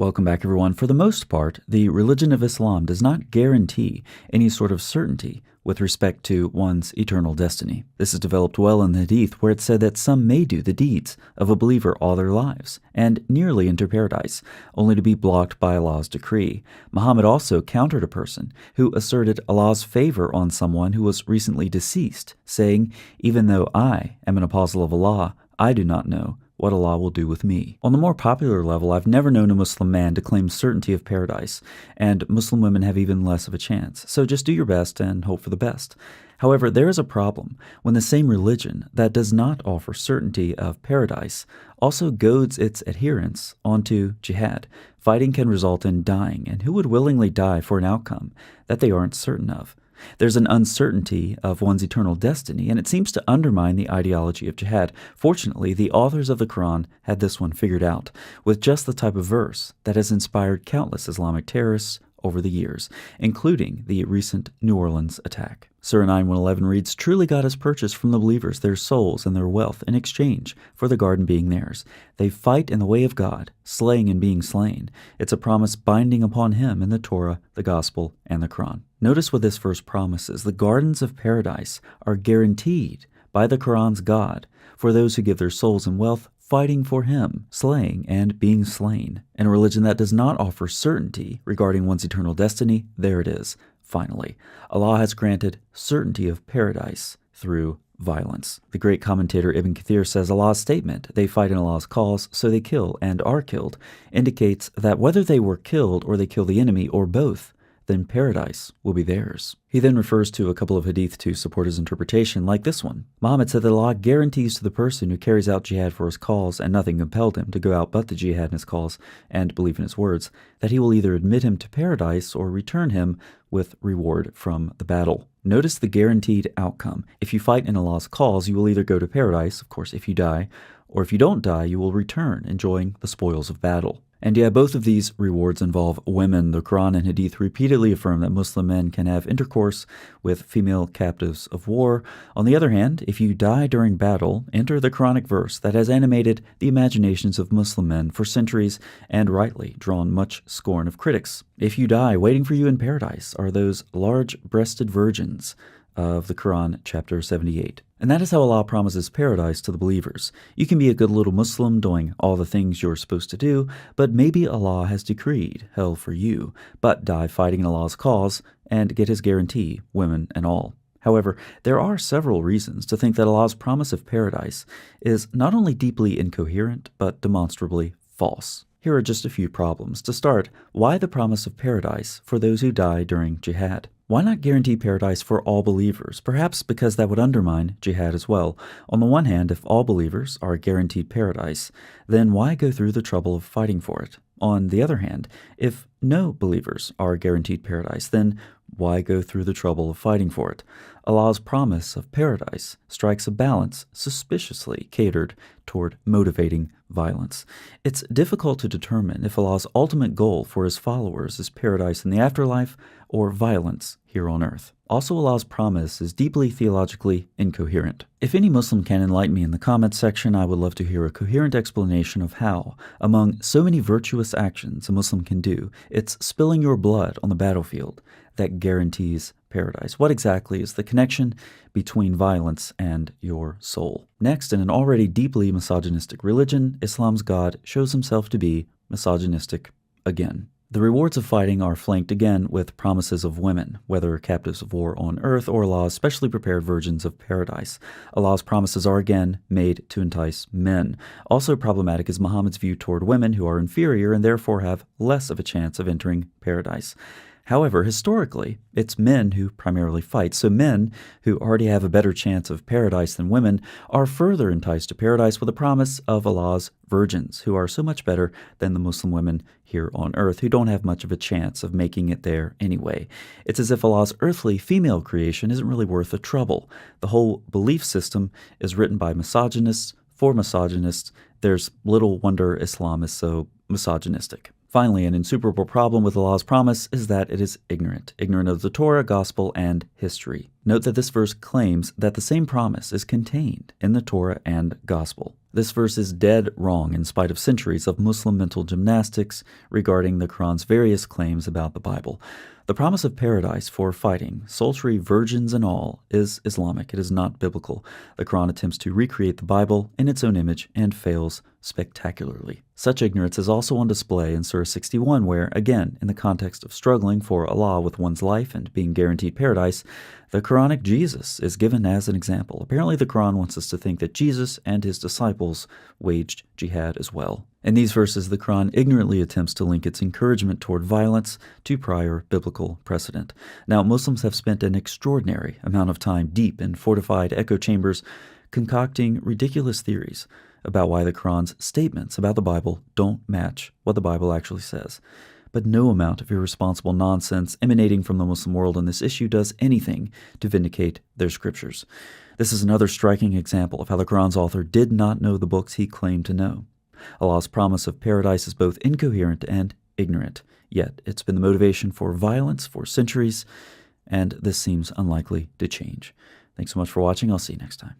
Welcome back, everyone. For the most part, the religion of Islam does not guarantee any sort of certainty with respect to one's eternal destiny. This is developed well in the Hadith, where it said that some may do the deeds of a believer all their lives and nearly enter paradise, only to be blocked by Allah's decree. Muhammad also countered a person who asserted Allah's favor on someone who was recently deceased, saying, "Even though I am an apostle of Allah, I do not know what Allah will do with me." On the more popular level, I've never known a Muslim man to claim certainty of paradise, and Muslim women have even less of a chance. So just do your best and hope for the best. However, there is a problem when the same religion that does not offer certainty of paradise also goads its adherents onto jihad. Fighting can result in dying, and who would willingly die for an outcome that they aren't certain of? There's an uncertainty of one's eternal destiny, and it seems to undermine the ideology of jihad. Fortunately, the authors of the Quran had this one figured out, with just the type of verse that has inspired countless Islamic terrorists over the years, including the recent New Orleans attack. Surah 9:111 reads, "Truly God has purchased from the believers their souls and their wealth in exchange for the garden being theirs. They fight in the way of God, slaying and being slain. It's a promise binding upon him in the Torah, the Gospel, and the Quran." Notice what this verse promises. The gardens of paradise are guaranteed by the Quran's God for those who give their souls and wealth fighting for him, slaying and being slain. In a religion that does not offer certainty regarding one's eternal destiny, there it is. Finally, Allah has granted certainty of paradise through violence. The great commentator Ibn Kathir says Allah's statement, "They fight in Allah's cause, so they kill and are killed," indicates that whether they were killed or they kill the enemy or both, then paradise will be theirs. He then refers to a couple of hadith to support his interpretation, like this one. Muhammad said that Allah guarantees to the person who carries out jihad for his cause, and nothing compelled him to go out but the jihad in his cause and believe in his words, that he will either admit him to paradise or return him with reward from the battle. Notice the guaranteed outcome. If you fight in Allah's cause, you will either go to paradise, of course, if you die, or if you don't die, you will return, enjoying the spoils of battle. And yeah, both of these rewards involve women. The Quran and Hadith repeatedly affirm that Muslim men can have intercourse with female captives of war. On the other hand, if you die during battle, enter the Quranic verse that has animated the imaginations of Muslim men for centuries and rightly drawn much scorn of critics. If you die, waiting for you in paradise are those large-breasted virgins of the Quran, chapter 78. And that is how Allah promises paradise to the believers. You can be a good little Muslim doing all the things you're supposed to do, but maybe Allah has decreed hell for you, but die fighting in Allah's cause and get his guarantee, women and all. However, there are several reasons to think that Allah's promise of paradise is not only deeply incoherent, but demonstrably false. Here are just a few problems. To start, why the promise of paradise for those who die during jihad? Why not guarantee paradise for all believers? Perhaps because that would undermine jihad as well. On the one hand, if all believers are guaranteed paradise, then why go through the trouble of fighting for it? On the other hand, if no believers are guaranteed paradise, then why go through the trouble of fighting for it? Allah's promise of paradise strikes a balance suspiciously catered toward motivating violence. It's difficult to determine if Allah's ultimate goal for his followers is paradise in the afterlife or violence here on earth. Also, Allah's promise is deeply theologically incoherent. If any Muslim can enlighten me in the comments section, I would love to hear a coherent explanation of how, among so many virtuous actions a Muslim can do, it's spilling your blood on the battlefield that guarantees paradise. What exactly is the connection between violence and your soul? Next, in an already deeply misogynistic religion, Islam's God shows himself to be misogynistic again. The rewards of fighting are flanked again with promises of women, whether captives of war on earth or Allah's specially prepared virgins of paradise. Allah's promises are again made to entice men. Also problematic is Muhammad's view toward women who are inferior and therefore have less of a chance of entering paradise. However, historically, it's men who primarily fight, so men who already have a better chance of paradise than women are further enticed to paradise with the promise of Allah's virgins, who are so much better than the Muslim women here on earth, who don't have much of a chance of making it there anyway. It's as if Allah's earthly female creation isn't really worth the trouble. The whole belief system is written by misogynists for misogynists. There's little wonder Islam is so misogynistic. Finally, an insuperable problem with Allah's promise is that it is ignorant of the Torah, Gospel, and history. Note that this verse claims that the same promise is contained in the Torah and Gospel. This verse is dead wrong in spite of centuries of Muslim mental gymnastics regarding the Quran's various claims about the Bible. The promise of paradise for fighting, sultry virgins and all, is Islamic. It is not biblical. The Quran attempts to recreate the Bible in its own image and fails spectacularly. Such ignorance is also on display in Surah 61, where, again, in the context of struggling for Allah with one's life and being guaranteed paradise, the Quranic Jesus is given as an example. Apparently, the Quran wants us to think that Jesus and his disciples waged jihad as well. In these verses, the Quran ignorantly attempts to link its encouragement toward violence to prior biblical precedent. Now, Muslims have spent an extraordinary amount of time deep in fortified echo chambers concocting ridiculous theories about why the Quran's statements about the Bible don't match what the Bible actually says. But no amount of irresponsible nonsense emanating from the Muslim world on this issue does anything to vindicate their scriptures. This is another striking example of how the Quran's author did not know the books he claimed to know. Allah's promise of paradise is both incoherent and ignorant, yet it's been the motivation for violence for centuries, and this seems unlikely to change. Thanks so much for watching. I'll see you next time.